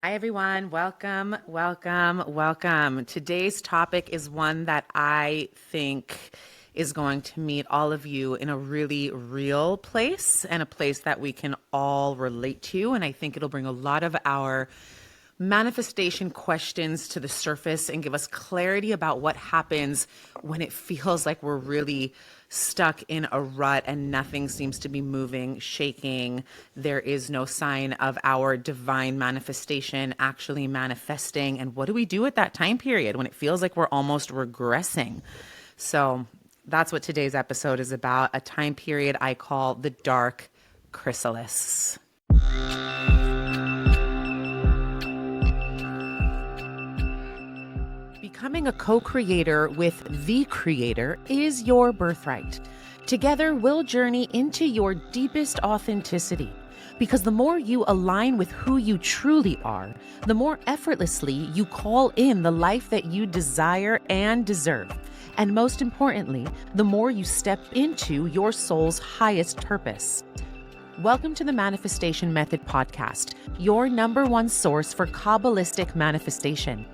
Hi, everyone. Welcome, welcome, welcome. Today's topic is one that I think is going to meet all of you in a really real place and a place that we can all relate to. And I think it'll bring a lot of our manifestation questions to the surface and give us clarity about what happens when it feels like we're really stuck in a rut and nothing seems to be moving, shaking. There is no sign of our divine manifestation actually manifesting. And what do we do at that time period when it feels like we're almost regressing? So that's what today's episode is about, a time period I call the dark chrysalis. Becoming a co-creator with the creator is your birthright. Together, we'll journey into your deepest authenticity. Because the more you align with who you truly are, the more effortlessly you call in the life that you desire and deserve. And most importantly, the more you step into your soul's highest purpose. Welcome to the Manifestation Method podcast, your number one source for Kabbalistic manifestation.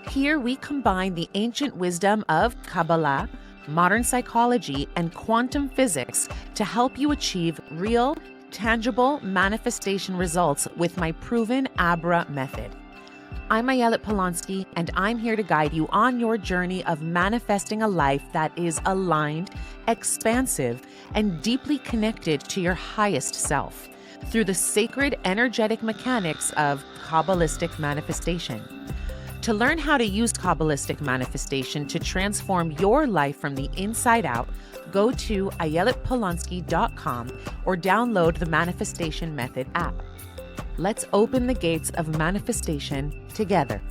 Here we combine the ancient wisdom of Kabbalah, modern psychology, and quantum physics to help you achieve real, tangible manifestation results with my proven Abra method. I'm Ayelet Polonsky, and I'm here to guide you on your journey of manifesting a life that is aligned, expansive, and deeply connected to your highest self through the sacred energetic mechanics of Kabbalistic manifestation. To learn how to use Kabbalistic manifestation to transform your life from the inside out, go to ayeletpolonsky.com or download the Manifestation Method app. Let's open the gates of manifestation together.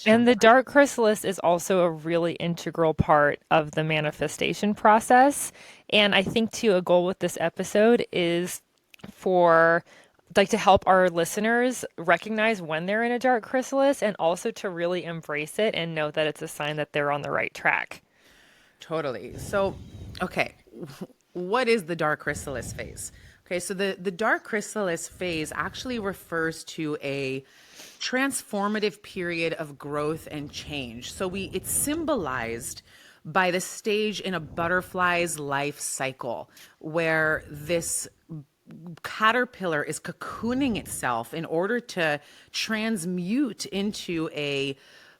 And the dark chrysalis is also a really integral part of the manifestation process. And I think too, a goal with this episode is for to help our listeners recognize when they're in a dark chrysalis and also to really embrace it and know that it's a sign that they're on the right track. Totally. So, okay, what is the dark chrysalis phase? Okay, so the dark chrysalis phase actually refers to a transformative period of growth and change. So it's symbolized by the stage in a butterfly's life cycle where this caterpillar is cocooning itself in order to transmute into a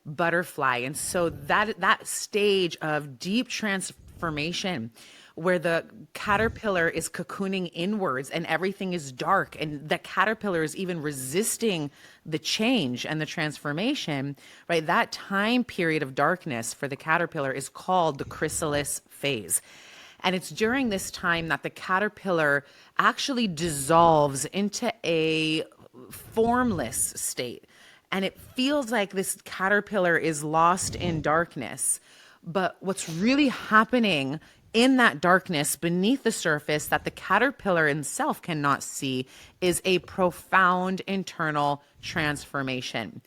butterfly. And so that stage of deep transformation where the caterpillar is cocooning inwards and everything is dark and the caterpillar is even resisting the change and the transformation, right? That time period of darkness for the caterpillar is called the chrysalis phase. And it's during this time that the caterpillar actually dissolves into a formless state. And it feels like this caterpillar is lost in darkness. But what's really happening in that darkness beneath the surface that the caterpillar itself cannot see is a profound internal transformation.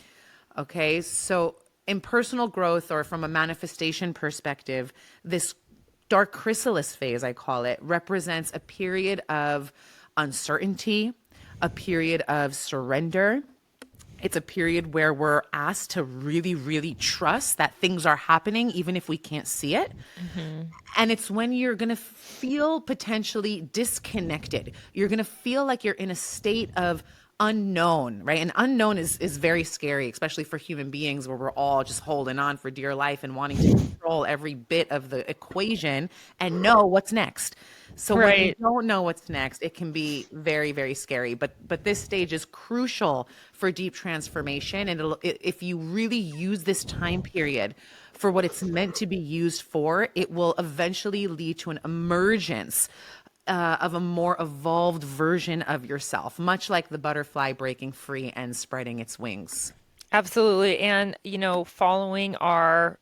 Okay, so in personal growth or from a manifestation perspective, this dark chrysalis phase, I call it, represents a period of uncertainty, a period of surrender. It's a period where we're asked to really, really trust that things are happening, even if we can't see it. Mm-hmm. And it's when you're going to feel potentially disconnected. You're going to feel like you're in a state of unknown, right? And unknown is very scary, especially for human beings where we're all just holding on for dear life and wanting to control every bit of the equation and know what's next. So when you don't know what's next, it can be very, very scary. But this stage is crucial for deep transformation. And if you really use this time period for what it's meant to be used for, it will eventually lead to an emergence of a more evolved version of yourself, much like the butterfly breaking free and spreading its wings. Absolutely. And, following our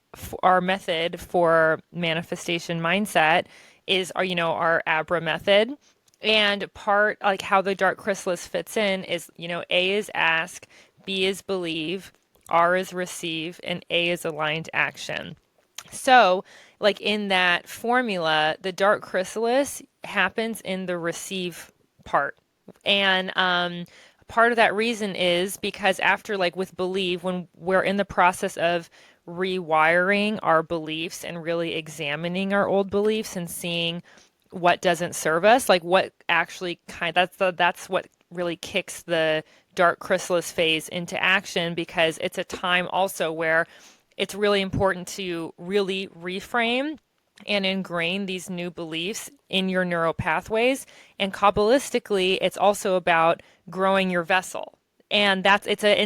method for manifestation mindset is our Abra method. And part like how the dark chrysalis fits in is, A is ask, B is believe, R is receive, and A is aligned action. So, like in that formula, the dark chrysalis happens in the receive part. And part of that reason is because after, like with believe, when we're in the process of rewiring our beliefs and really examining our old beliefs and seeing what doesn't serve us, like what actually that's what really kicks the dark chrysalis phase into action, because it's a time also where it's really important to really reframe and ingrain these new beliefs in your neural pathways. And Kabbalistically, it's also about growing your vessel. And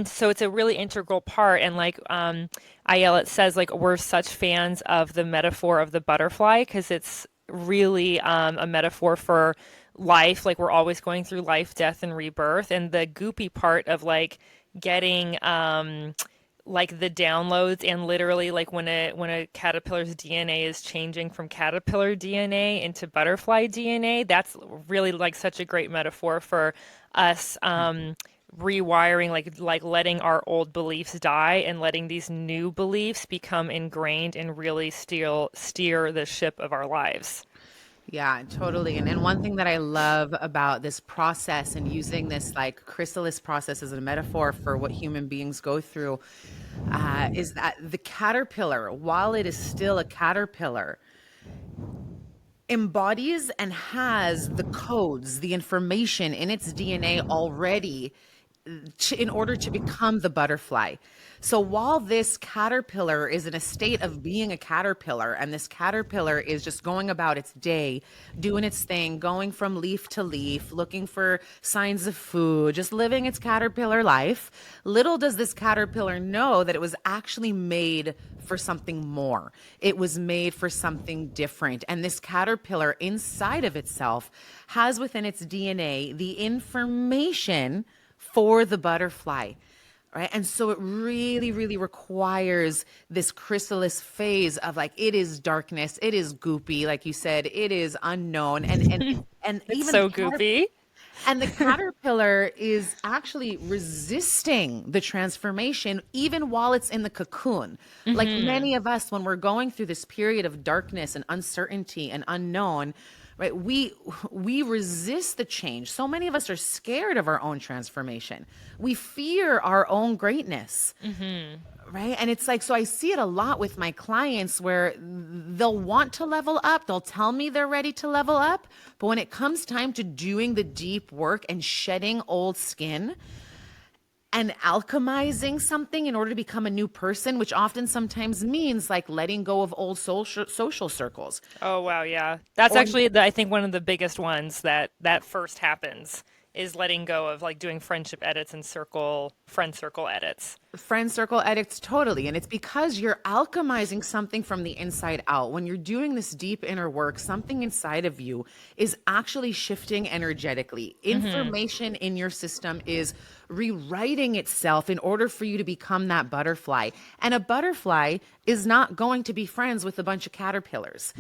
so it's a really integral part. And like Ayelet says, like we're such fans of the metaphor of the butterfly because it's really a metaphor for life. Like we're always going through life, death, and rebirth. And the goopy part of like getting like the downloads, and literally like when a caterpillar's DNA is changing from caterpillar DNA into butterfly DNA, that's really like such a great metaphor for us rewiring, like letting our old beliefs die and letting these new beliefs become ingrained and really steer the ship of our lives. Yeah, totally. And one thing that I love about this process and using this like chrysalis process as a metaphor for what human beings go through is that the caterpillar, while it is still a caterpillar, embodies and has the codes, the information in its DNA already in order to become the butterfly. So while this caterpillar is in a state of being a caterpillar, and this caterpillar is just going about its day, doing its thing, going from leaf to leaf, looking for signs of food, just living its caterpillar life, little does this caterpillar know that it was actually made for something more. It was made for something different. And this caterpillar inside of itself has within its DNA the information for the butterfly, right? And so it really, really requires this chrysalis phase of like, it is darkness, it is goopy, like you said, it is unknown, and It's even the so goopy. and the caterpillar is actually resisting the transformation even while it's in the cocoon. Like many of us, when we're going through this period of darkness and uncertainty and unknown, right? We resist the change. So many of us are scared of our own transformation. We fear our own greatness. Right. And it's like, so I see it a lot with my clients where they'll want to level up. They'll tell me they're ready to level up. But when it comes time to doing the deep work and shedding old skin and alchemizing something in order to become a new person, which often sometimes means like letting go of old social circles. Oh wow, yeah. That's Or actually I think one of the biggest ones that first happens is letting go of like doing friendship edits and friend circle edits. friend circle edits, totally. And it's because you're alchemizing something from the inside out. When you're doing this deep inner work, something inside of you is actually shifting energetically. Information in your system is rewriting itself in order for you to become that butterfly. And a butterfly is not going to be friends with a bunch of caterpillars.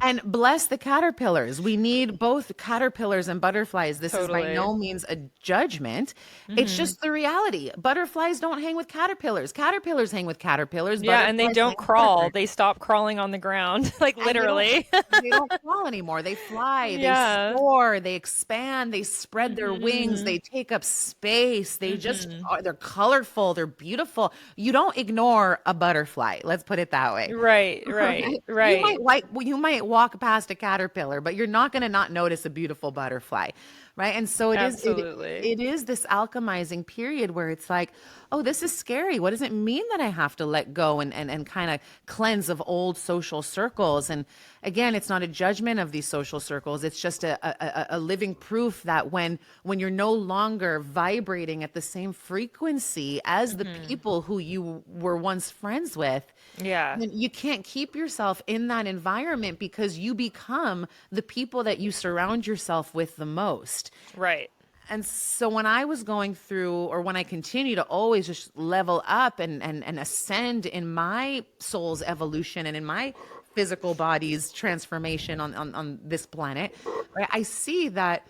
And bless the caterpillars. We need both caterpillars and butterflies. This is by Totally. no means a judgment. It's just the reality. Butterflies don't hang with caterpillars. Caterpillars hang with caterpillars. Yeah, and they Butterflies hang don't with crawl. butterflies. They stop crawling on the ground, like And literally. they don't crawl anymore. They fly, they Yeah. soar, they expand, they spread their wings, they take up space. They just are, they're colorful, they're beautiful. You don't ignore a butterfly. Let's put it that way. Right, right, Right? right. You might walk past a caterpillar, but you're not going to not notice a beautiful butterfly, right? And so Absolutely. it is this alchemizing period where it's like, oh, this is scary. What does it mean that I have to let go and kind of cleanse of old social circles? And again, it's not a judgment of these social circles. It's just a living proof that when you're no longer vibrating at the same frequency as the people who you were once friends with, Yeah. then you can't keep yourself in that environment because you become the people that you surround yourself with the most. Right. And so when I was going through, or when I continue to always just level up and ascend in my soul's evolution and in my physical body's transformation on this planet, right, I see that,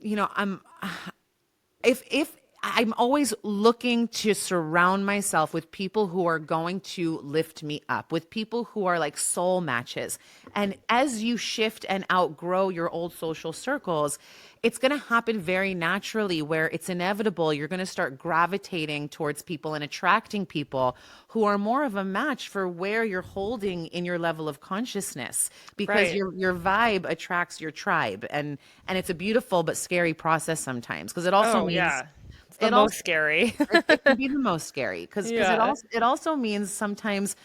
I'm if I'm always looking to surround myself with people who are going to lift me up, with people who are like soul matches. And as you shift and outgrow your old social circles, it's going to happen very naturally where it's inevitable. You're going to start gravitating towards people and attracting people who are more of a match for where you're holding in your level of consciousness, because Right. your vibe attracts your tribe. And it's a beautiful but scary process sometimes, because it also Oh, means yeah. It's the it most also scary. it can be the most scary, because Yeah. it also means sometimes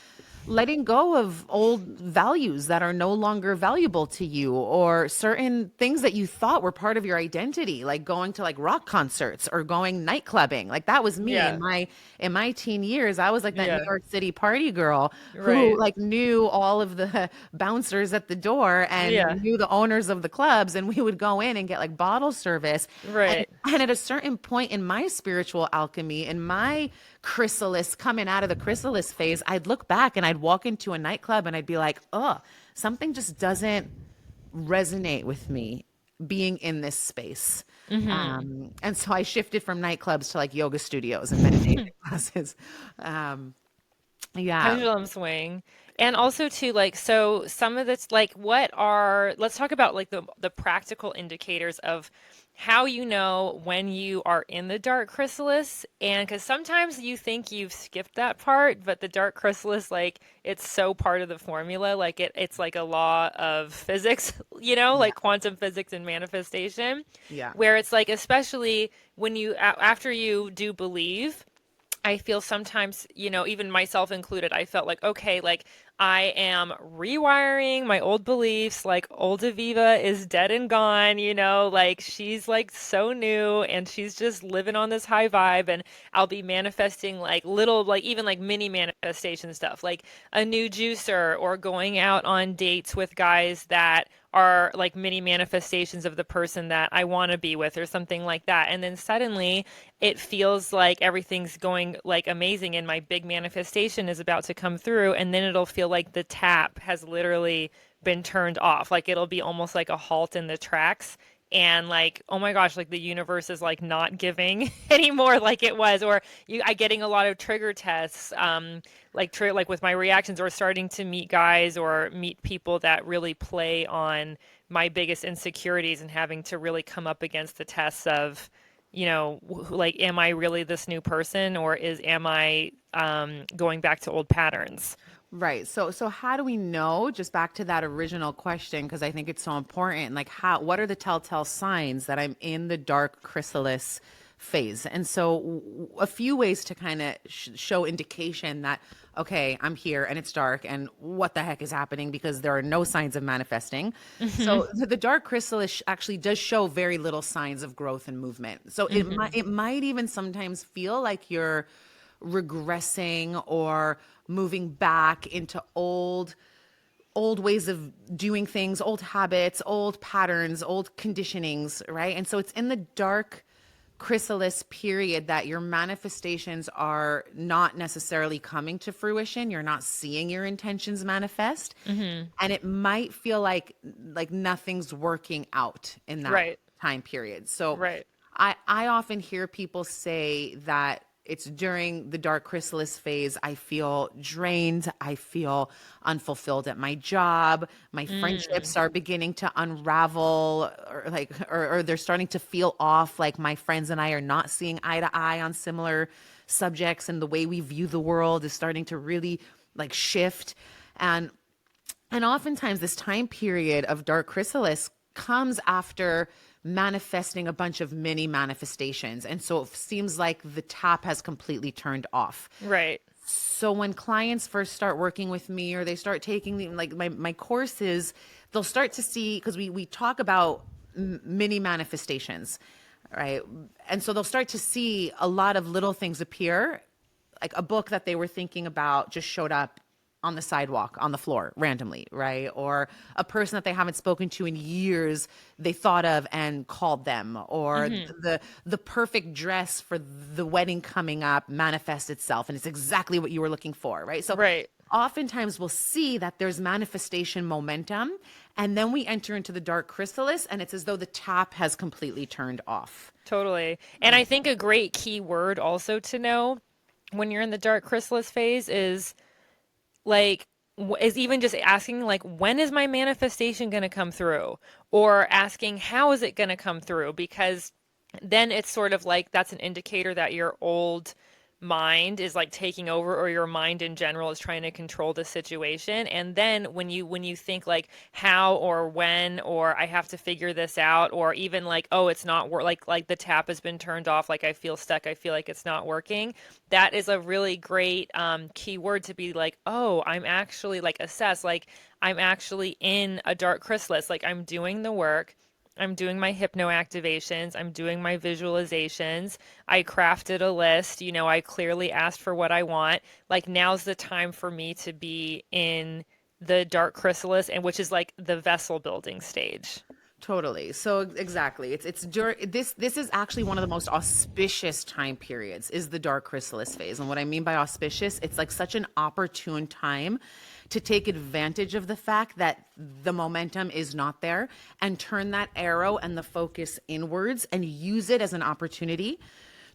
letting go of old values that are no longer valuable to you, or certain things that you thought were part of your identity, like going to like rock concerts or going nightclubbing. Like that was me Yeah. in my teen years. I was like that New Yeah. York City party girl who Right. like knew all of the bouncers at the door and Yeah. knew the owners of the clubs, and we would go in and get like bottle service. Right. And at a certain point in my spiritual alchemy, in my chrysalis, coming out of the chrysalis phase, I'd look back and I'd walk into a nightclub and I'd be like, oh, something just doesn't resonate with me being in this space. And so I shifted from nightclubs to like yoga studios and meditation classes. Um, yeah. Pendulum swing. And also too, like, so some of this, like, what are, let's talk about like the practical indicators of how you know when you are in the dark chrysalis. And because sometimes you think you've skipped that part, but the dark chrysalis, like, it's so part of the formula, like it's like a law of physics, Yeah. like quantum physics and manifestation, Yeah. where it's like, especially when you, after you do believe, I feel sometimes, even myself included, I felt like, okay, like I am rewiring my old beliefs, like old Aviva is dead and gone, like she's like so new and she's just living on this high vibe. And I'll be manifesting like little, like even like mini manifestation stuff, like a new juicer or going out on dates with guys that are like mini manifestations of the person that I want to be with or something like that. And then suddenly it feels like everything's going like amazing and my big manifestation is about to come through. And then it'll feel like the tap has literally been turned off. Like it'll be almost like a halt in the tracks. And like, oh my gosh, like the universe is like not giving anymore like it was, or I getting a lot of trigger tests, like with my reactions, or starting to meet guys or meet people that really play on my biggest insecurities and having to really come up against the tests of, like, am I really this new person, or am I going back to old patterns? Right. So how do we know, just back to that original question, because I think it's so important, like what are the telltale signs that I'm in the dark chrysalis phase? And so a few ways to kind of show indication that, okay, I'm here and it's dark and what the heck is happening, because there are no signs of manifesting. So the dark chrysalis actually does show very little signs of growth and movement. So it might even sometimes feel like you're regressing or moving back into old ways of doing things, old habits, old patterns, old conditionings, right? And so it's in the dark chrysalis period that your manifestations are not necessarily coming to fruition. You're not seeing your intentions manifest. And it might feel like nothing's working out in that Right, time period. So right. I often hear people say that it's during the dark chrysalis phase I feel drained, I feel unfulfilled at my job, my Mm, friendships are beginning to unravel, or they're starting to feel off, like my friends and I are not seeing eye to eye on similar subjects, and the way we view the world is starting to really like shift. And oftentimes, this time period of dark chrysalis comes after manifesting a bunch of mini manifestations. And so it seems like the tap has completely turned off. right. So when clients first start working with me, or they start taking like my courses, they'll start to see, because we talk about mini manifestations, right? And so they'll start to see a lot of little things appear, like a book that they were thinking about just showed up on the sidewalk, on the floor randomly, right? Or a person that they haven't spoken to in years, they thought of and called them, or the perfect dress for the wedding coming up manifests itself and it's exactly what you were looking for, right? So Right. oftentimes we'll see that there's manifestation momentum, And then we enter into the dark chrysalis, and it's as though the tap has completely turned off. Totally. And I think a great key word also to know when you're in the dark chrysalis phase is like is even just asking like when is my manifestation going to come through, or asking how is it going to come through, because then it's sort of like that's an indicator that your old mind is like taking over, or your mind in general is trying to control the situation. And then when you think like how or when, or I have to figure this out, or even like oh it's not like the tap has been turned off, like I feel stuck, I feel like it's not working, that is a really great key word to be like, oh, I'm actually like assess like I'm actually in a dark chrysalis, like I'm doing the work, I'm doing my hypno activations, I'm doing my visualizations. I crafted a list, I clearly asked for what I want. Like now's the time for me to be in the dark chrysalis, and which is like the vessel building stage. Totally. So exactly. It's during this is actually one of the most auspicious time periods is the dark chrysalis phase. And what I mean by auspicious, it's like such an opportune time to take advantage of the fact that the momentum is not there and turn that arrow and the focus inwards and use it as an opportunity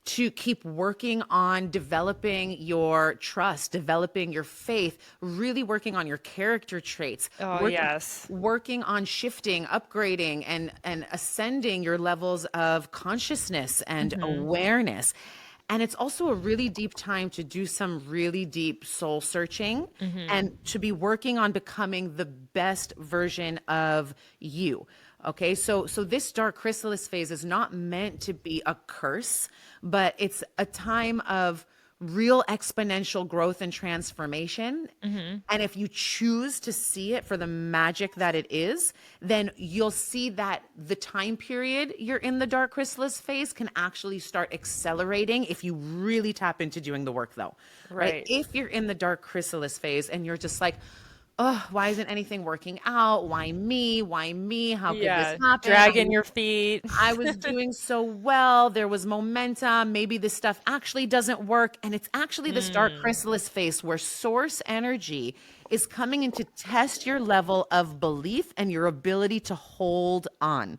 to keep working on developing your trust, developing your faith, really working on your character traits, Oh, yes. working on shifting, upgrading, and ascending your levels of consciousness and awareness. And it's also a really deep time to do some really deep soul searching and to be working on becoming the best version of you. Okay, so this dark chrysalis phase is not meant to be a curse, but it's a time of real exponential growth and transformation. And if you choose to see it for the magic that it is, then you'll see that the time period you're in the dark chrysalis phase can actually start accelerating if you really tap into doing the work, though, right? Right. If you're in the dark chrysalis phase and you're just like, oh, why isn't anything working out? Why me? Why me? How could this Yeah. happen? Dragging your feet. I was doing so well. There was momentum. Maybe this stuff actually doesn't work. And it's actually this dark chrysalis phase where source energy is coming in to test your level of belief and your ability to hold on.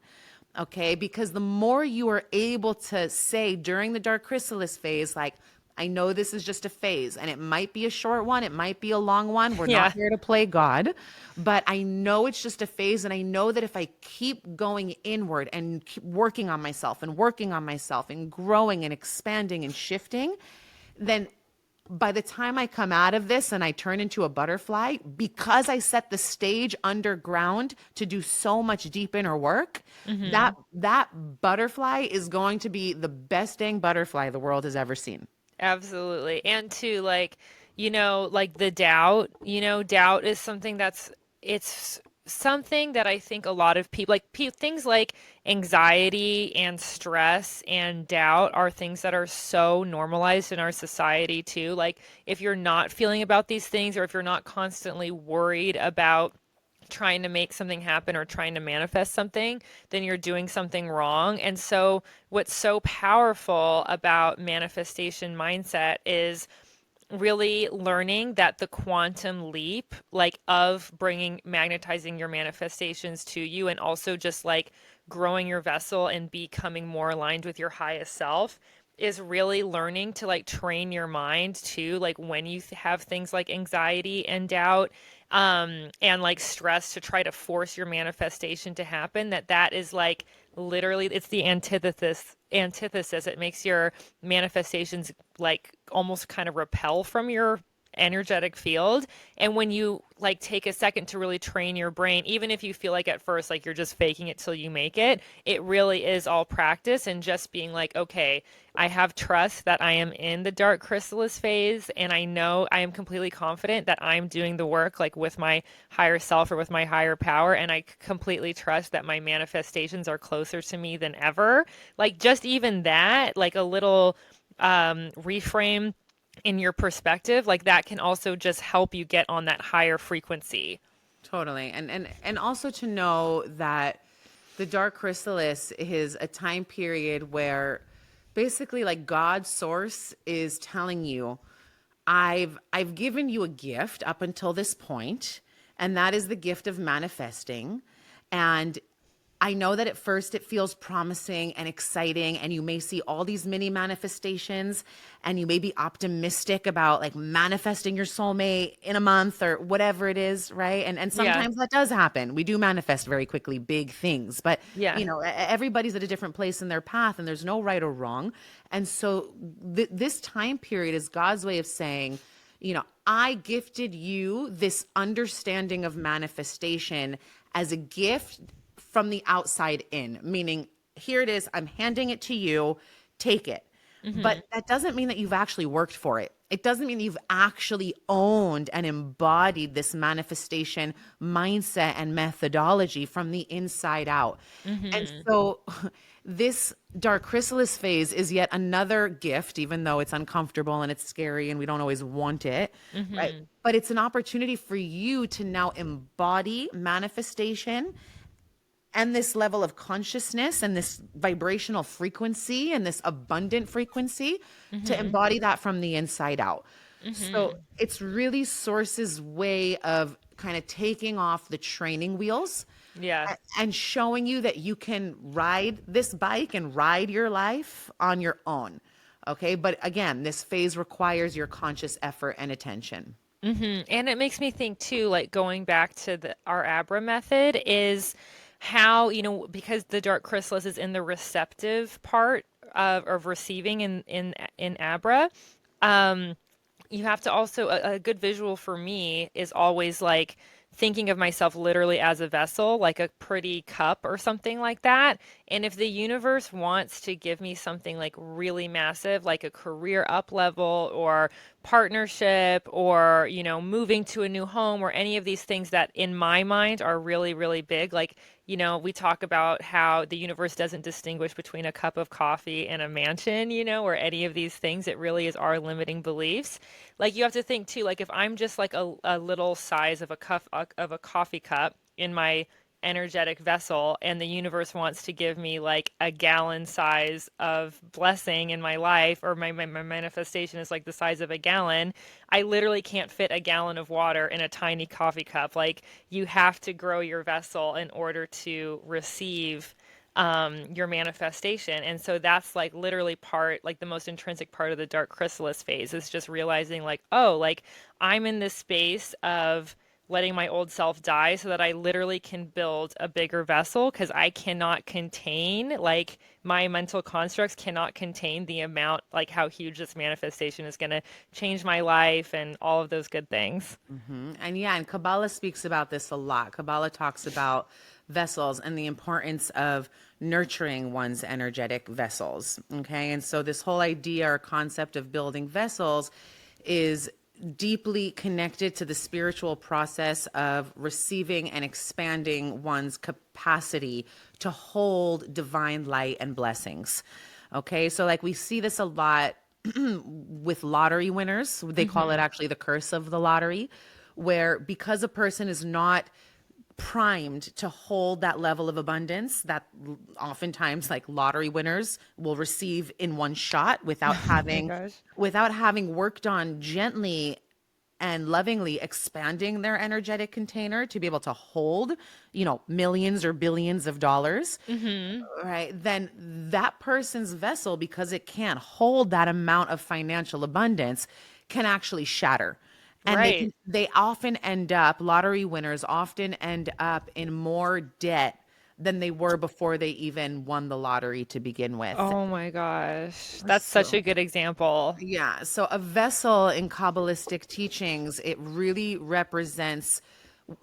Okay. Because the more you are able to say during the dark chrysalis phase, like, I know this is just a phase and it might be a short one. It might be a long one. We're not Yeah. here to play God, but I know it's just a phase. And I know that if I keep going inward and keep working on myself and working on myself and growing and expanding and shifting, then by the time I come out of this and I turn into a butterfly, because I set the stage underground to do so much deep inner work, that butterfly is going to be the best dang butterfly the world has ever seen. Absolutely. And to like, like the doubt, doubt is something it's something that I think a lot of people, like things like anxiety and stress and doubt are things that are so normalized in our society too. Like if you're not feeling about these things, or if you're not constantly worried about trying to make something happen or trying to manifest something, then you're doing something wrong. And so, what's so powerful about manifestation mindset is really learning that the quantum leap, like of bringing, magnetizing your manifestations to you, and also just like growing your vessel and becoming more aligned with your highest self, is really learning to like train your mind to like when you have things like anxiety and doubt and like stress to try to force your manifestation to happen, that is like literally it's the antithesis. It makes your manifestations like almost kind of repel from your energetic field. And when you like take a second to really train your brain, even if you feel like at first like you're just faking it till you make it, it really is all practice and just being like, okay, I have trust that I am in the dark chrysalis phase, and I know I am completely confident that I'm doing the work like with my higher self or with my higher power, and I completely trust that my manifestations are closer to me than ever. Like just even that, like a little reframe in your perspective, like that can also just help you get on that higher frequency. Totally. And also to know that the dark chrysalis is a time period where basically like God's source is telling you, I've given you a gift up until this point, and that is the gift of manifesting. And I know that at first it feels promising and exciting, and you may see all these mini manifestations, and you may be optimistic about like manifesting your soulmate in a month or whatever it is, right? And Yeah. sometimes that does happen. We do manifest very quickly big things, but Yeah. everybody's at a different place in their path, and there's no right or wrong. And so this time period is God's way of saying, I gifted you this understanding of manifestation as a gift from the outside in, meaning here it is, I'm handing it to you, take it. Mm-hmm. But that doesn't mean that you've actually worked for it. It doesn't mean that you've actually owned and embodied this manifestation mindset and methodology from the inside out. And Mm-hmm. so this dark chrysalis phase is yet another gift, even though it's uncomfortable and it's scary and we don't always want it, right? Mm-hmm. But it's an opportunity for you to now embody manifestation and this level of consciousness and this vibrational frequency and this abundant frequency to Mm-hmm. embody that from the inside out. So Mm-hmm. it's really Source's way of kind of taking off the training wheels Yeah. and showing you that you can ride this bike and ride your life on your own. Okay. But again, this phase requires your conscious effort and attention. And it makes me think too, like going back to our Abra method is how, because the dark chrysalis is in the receptive part of receiving in Abra, you have to also, a good visual for me is always like thinking of myself literally as a vessel, like a pretty cup or something like that. And if the universe wants to give me something like really massive, like a career up level or partnership or, moving to a new home or any of these things that in my mind are really, really big, like, we talk about how the universe doesn't distinguish between a cup of coffee and a mansion, or any of these things. It really is our limiting beliefs. Like you have to think too, like if I'm just like a little size of a coffee cup in my energetic vessel and the universe wants to give me like a gallon size of blessing in my life, or my manifestation is like the size of a gallon, I literally can't fit a gallon of water in a tiny coffee cup. Like you have to grow your vessel in order to receive your manifestation. And so that's like literally like the most intrinsic part of the dark chrysalis phase is just realizing like, oh, like I'm in this space of letting my old self die so that I literally can build a bigger vessel, because I cannot contain, like my mental constructs cannot contain the amount, like how huge this manifestation is going to change my life and all of those good things. And yeah, and Kabbalah speaks about this a lot. Kabbalah talks about vessels and the importance of nurturing one's energetic vessels. Okay. And so this whole idea or concept of building vessels is deeply connected to the spiritual process of receiving and expanding one's capacity to hold divine light and blessings. Okay. So, like, we see this a lot with lottery winners. They call it Mm-hmm. actually the curse of the lottery, where because a person is not primed to hold that level of abundance that oftentimes like lottery winners will receive in one shot Oh my gosh. without having worked on gently and lovingly expanding their energetic container to be able to hold, millions or billions of dollars, Mm-hmm. right? Then that person's vessel, because it can't hold that amount of financial abundance, can actually shatter. And Right. they often end up, lottery winners often end up in more debt than they were before they even won the lottery to begin with. Oh my gosh. That's such So, a good example. yeah. So a vessel in Kabbalistic teachings, it really represents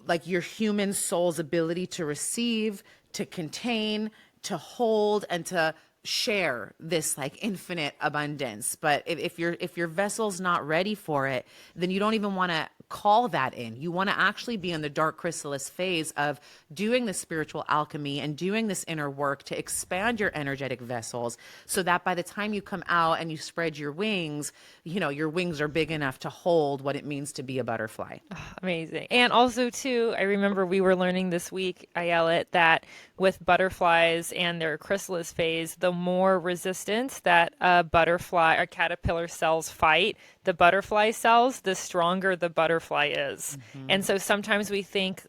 like your human soul's ability to receive, to contain, to hold, and to share this like infinite abundance. But if your vessel's not ready for it, then you don't even want to call that in. You want to actually be in the dark chrysalis phase of doing the spiritual alchemy and doing this inner work to expand your energetic vessels so that by the time you come out and you spread your wings, your wings are big enough to hold what it means to be a butterfly. Amazing. And also too, I remember we were learning this week, Ayelet, that with butterflies and their chrysalis phase, the more resistance that a butterfly or caterpillar cells fight the butterfly cells, the stronger the butterfly butterfly is. Mm-hmm. And so sometimes we think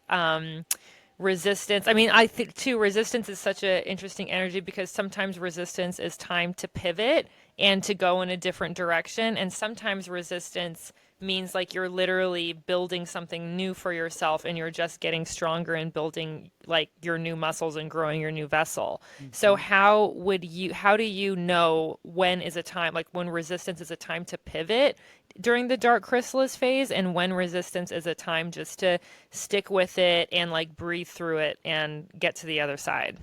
resistance, I mean, I think too, resistance is such an interesting energy because sometimes resistance is time to pivot and to go in a different direction. And sometimes resistance means like you're literally building something new for yourself and you're just getting stronger and building like your new muscles and growing your new vessel. So Mm-hmm. how do you know when is a time, like when resistance is a time to pivot during the dark chrysalis phase and when resistance is a time just to stick with it and like breathe through it and get to the other side?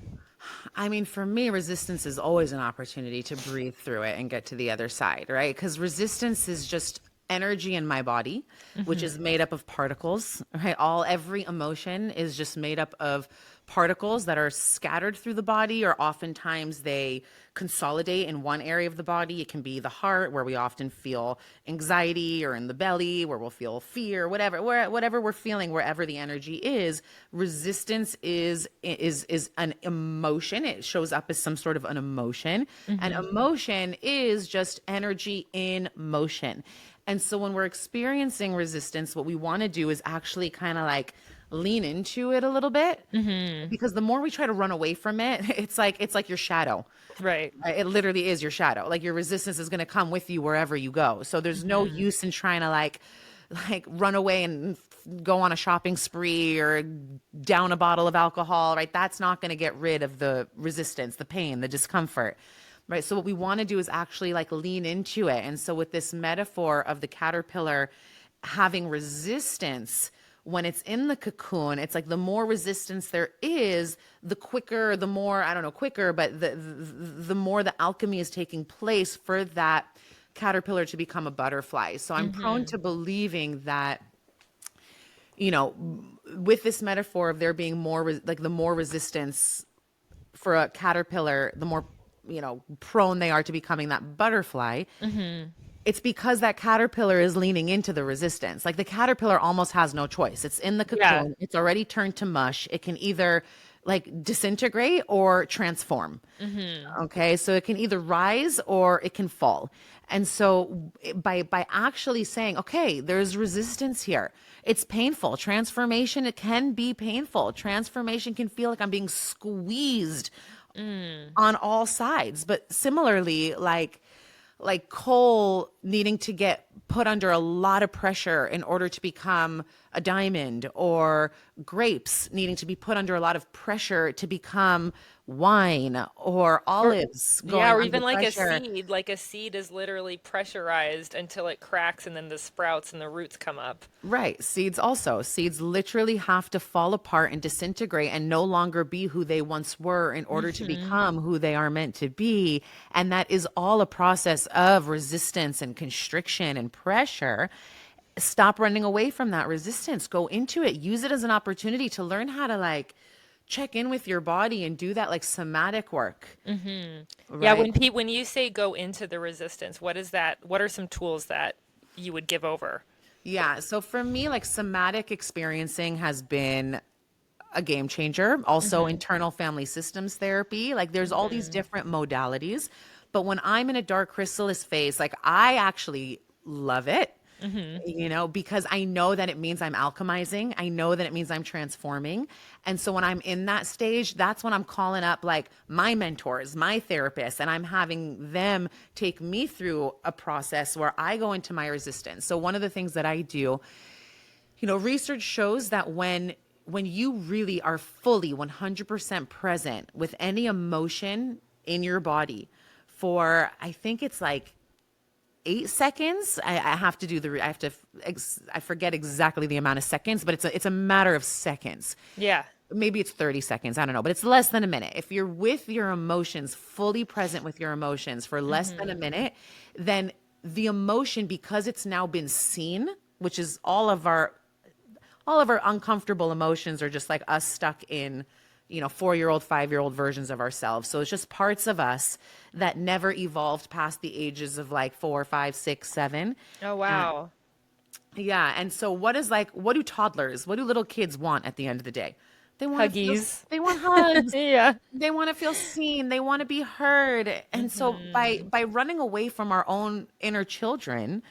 I mean, for me, resistance is always an opportunity to breathe through it and get to the other side, right? Because resistance is just energy in my body, which is made up of particles, right? Every emotion is just made up of particles that are scattered through the body, or oftentimes they consolidate in one area of the body. It can be the heart, where we often feel anxiety, or in the belly, where we'll feel fear, whatever we're feeling, wherever the energy is. Resistance is an emotion. It shows up as some sort of an emotion, and emotion is just energy in motion. And so when we're experiencing resistance, what we want to do is actually kind of like lean into it a little bit, because the more we try to run away from it, it's like your shadow. Right. It literally is your shadow. Like your resistance is going to come with you wherever you go. So there's no use in trying to like run away and go on a shopping spree or down a bottle of alcohol, right? That's not going to get rid of the resistance, the pain, the discomfort. Right. So what we want to do is actually like lean into it. And so with this metaphor of the caterpillar having resistance when it's in the cocoon, it's like the more resistance there is, the quicker, the more, I don't know, quicker, but the more the alchemy is taking place for that caterpillar to become a butterfly. So I'm prone to believing that, with this metaphor of there being more, like the more resistance for a caterpillar, the more, prone they are to becoming that butterfly. It's because that caterpillar is leaning into the resistance. Like the caterpillar almost has no choice. It's in the Yeah. cocoon. It's already turned to mush. It can either like disintegrate or transform. Okay, so it can either rise or it can fall. And so by actually saying, okay, there's resistance here. It's painful. Transformation, it can be painful. Transformation can feel like I'm being squeezed on all sides. But similarly, like coal needing to get put under a lot of pressure in order to become a diamond, or grapes needing to be put under a lot of pressure to become wine, or Or olives yeah, going or under even like a pressure. seed. Like a seed is literally pressurized until it cracks and then the sprouts and the roots come up. Right. Seeds also. Seeds literally have to fall apart and disintegrate and no longer be who they once were in order to become who they are meant to be. And that is all a process of resistance and constriction and pressure. Stop running away from that resistance. Go into it. Use it as an opportunity to learn how to like check in with your body and do that like somatic work, Yeah, right? when you say go into the resistance, what is that? What are some tools that you would give over? Yeah. So for me, like somatic experiencing has been a game changer. Also, internal family systems therapy. Like there's all these different modalities. But when I'm in a dark chrysalis phase, like I actually love it. Because I know that it means I'm alchemizing. I know that it means I'm transforming. And so when I'm in that stage, that's when I'm calling up like my mentors, my therapists, and I'm having them take me through a process where I go into my resistance. So one of the things that I do, research shows that when you really are fully 100% present with any emotion in your body for, I think it's like 8 seconds. I have to do I have to, I forget exactly the amount of seconds, but it's a matter of seconds. Yeah. Maybe it's 30 seconds. I don't know, but it's less than a minute. If you're with your emotions, fully present with your emotions for less than a minute, then the emotion, because it's now been seen, which is all of our uncomfortable emotions are just like us stuck in 4-year-old, 5-year-old versions of ourselves. So it's just parts of us that never evolved past the ages of like 4, 5, 6, 7. Oh, And wow. yeah, and so what do toddlers, what do little kids want at the end of the day? They want to feel Huggies. they want hugs. Yeah. They want to feel seen, they want to be heard. And so by running away from our own inner children,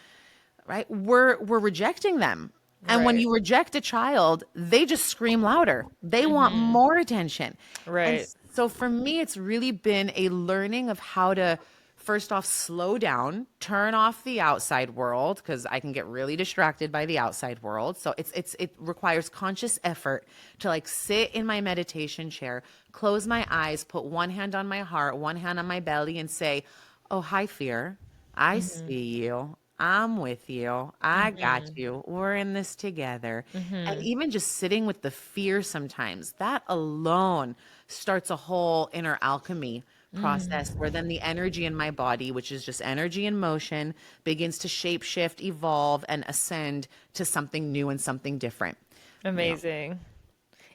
right? We're rejecting them. And when Right. you reject a child, they just scream louder. They want more attention. And Right. so for me, it's really been a learning of how to first off slow down, turn off the outside world because I can get really distracted by the outside world. So it requires conscious effort to like sit in my meditation chair, close my eyes, put one hand on my heart, one hand on my belly and say, "Oh, hi fear. I Mm-hmm. see you. I'm with you. I got Mm-hmm. you. We're in this together." And Mm-hmm. even just sitting with the fear sometimes, that alone starts a whole inner alchemy process where then the energy in my body, which is just energy in motion, begins to shape shift, evolve, and ascend to something new and something different. You know, Amazing.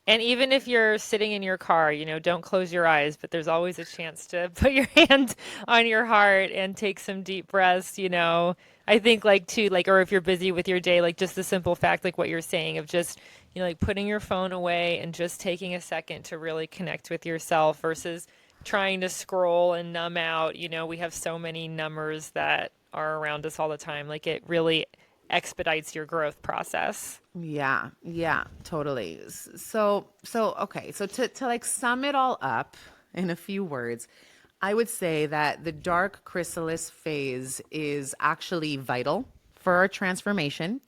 And even if you're sitting in your car, don't close your eyes, but there's always a chance to put your hand on your heart and take some deep breaths. I think like too, like, or if you're busy with your day, like just the simple fact, like what you're saying of just, like putting your phone away and just taking a second to really connect with yourself versus trying to scroll and numb out. We have so many numbers that are around us all the time. Like it really expedites your growth process. yeah, yeah, totally. Okay. So to like sum it all up in a few words, I would say that the dark chrysalis phase is actually vital for our transformation.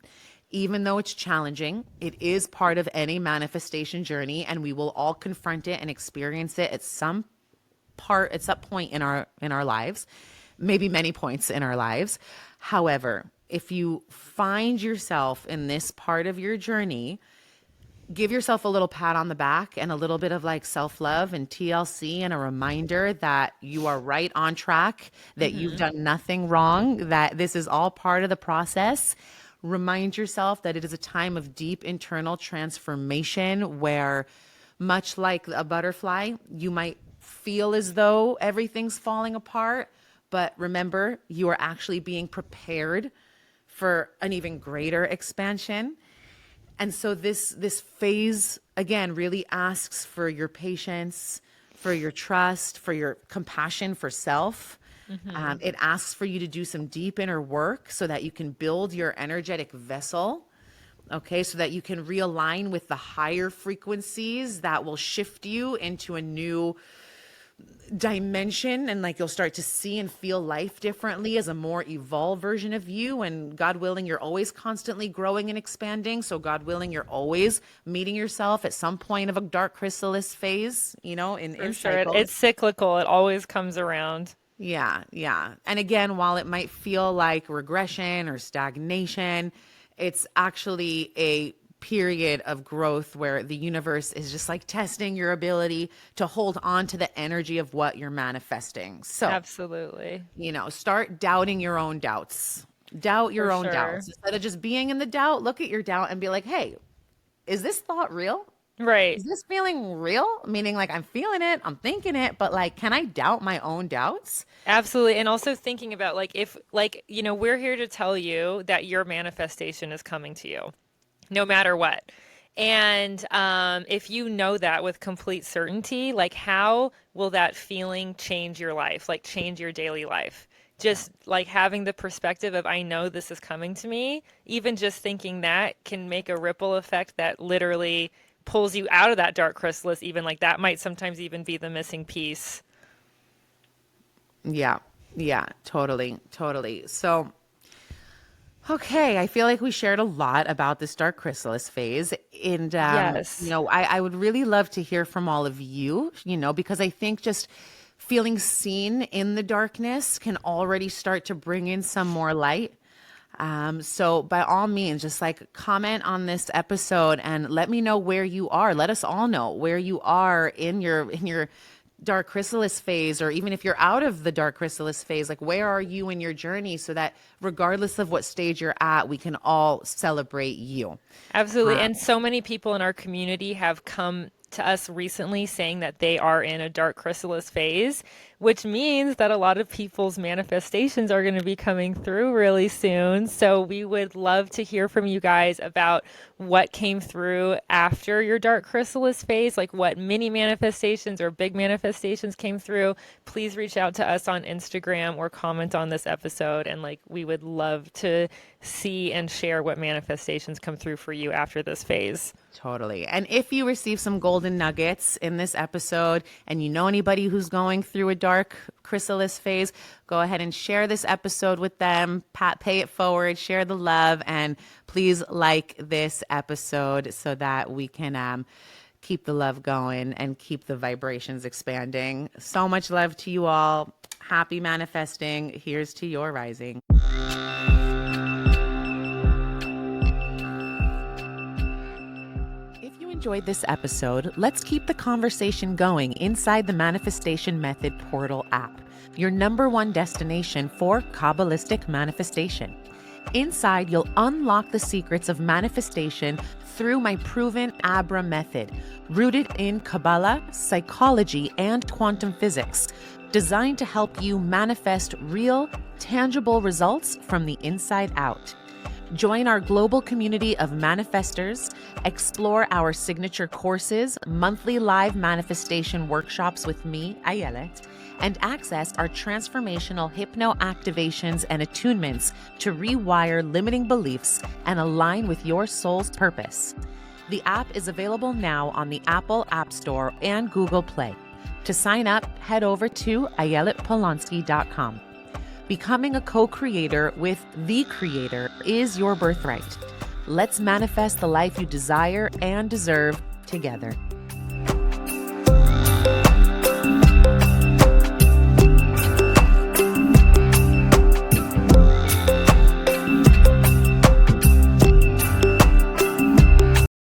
Even though it's challenging, it is part of any manifestation journey, and we will all confront it and experience it at some point in our lives, maybe many points in our lives. However, if you find yourself in this part of your journey, give yourself a little pat on the back and a little bit of like self-love and TLC and a reminder that you are right on track, that you've Mm-hmm. done nothing wrong, that this is all part of the process. Remind yourself that it is a time of deep internal transformation where, much like a butterfly, you might feel as though everything's falling apart, but remember, you are actually being prepared for an even greater expansion. And so this phase again really asks for your patience, for your trust, for your compassion for self. Mm-hmm. It asks for you to do some deep inner work so that you can build your energetic vessel. Okay, so that you can realign with the higher frequencies that will shift you into a new dimension, and like you'll start to see and feel life differently as a more evolved version of you. And God willing, you're always constantly growing and expanding, so God willing, you're always meeting yourself at some point of a dark chrysalis phase, in For sure. It's cycles. cyclical. It always comes around. Yeah, yeah. And again, while it might feel like regression or stagnation, it's actually a period of growth where the universe is just like testing your ability to hold on to the energy of what you're manifesting. So, Absolutely. start doubting your own doubts. Doubt For your own sure. doubts. Instead of just being in the doubt, look at your doubt and be like, hey, is this thought real? Right. Is this feeling real? Meaning, like, I'm feeling it, I'm thinking it, but like, can I doubt my own doubts? Absolutely. And also thinking about like if like, we're here to tell you that your manifestation is coming to you no matter what. And if you know that with complete certainty, like how will that feeling change your life, like change your daily life? Yeah. Just like having the perspective of, I know this is coming to me, even just thinking that can make a ripple effect that literally pulls you out of that dark chrysalis, even like that might sometimes even be the missing piece. Yeah. Yeah. Totally. Totally. So, okay, I feel like we shared a lot about this dark chrysalis phase. And, Yes. I would really love to hear from all of you, because I think just feeling seen in the darkness can already start to bring in some more light. So by all means, just like comment on this episode and let me know where you are. Let us all know where you are in your dark chrysalis phase, or even if you're out of the dark chrysalis phase, like where are you in your journey, so that regardless of what stage you're at, we can all celebrate you. Absolutely. Uh, And so many people in our community have come to us recently saying that they are in a dark chrysalis phase, which means that a lot of people's manifestations are going to be coming through really soon. So we would love to hear from you guys about what came through after your dark chrysalis phase, like what mini manifestations or big manifestations came through. Please reach out to us on Instagram or comment on this episode, and like we would love to see and share what manifestations come through for you after this phase. Totally. And if you receive some golden nuggets in this episode and you know anybody who's going through a dark chrysalis phase, go ahead and share this episode with them, pay it forward, share the love, and please like this episode so that we can keep the love going and keep the vibrations expanding. So much love to you all. Happy manifesting. Here's to your rising. If you enjoyed this episode, let's keep the conversation going inside the Manifestation Method Portal app, your #1 destination for Kabbalistic manifestation. Inside, you'll unlock the secrets of manifestation through my proven Abra method, rooted in Kabbalah, psychology, and quantum physics, designed to help you manifest real, tangible results from the inside out. Join our global community of manifestors, explore our signature courses, monthly live manifestation workshops with me, Ayelet, and access our transformational hypno activations and attunements to rewire limiting beliefs and align with your soul's purpose. The app is available now on the Apple App Store and Google Play. To sign up, head over to ayeletpolonsky.com. Becoming a co-creator with the Creator is your birthright. Let's manifest the life you desire and deserve together.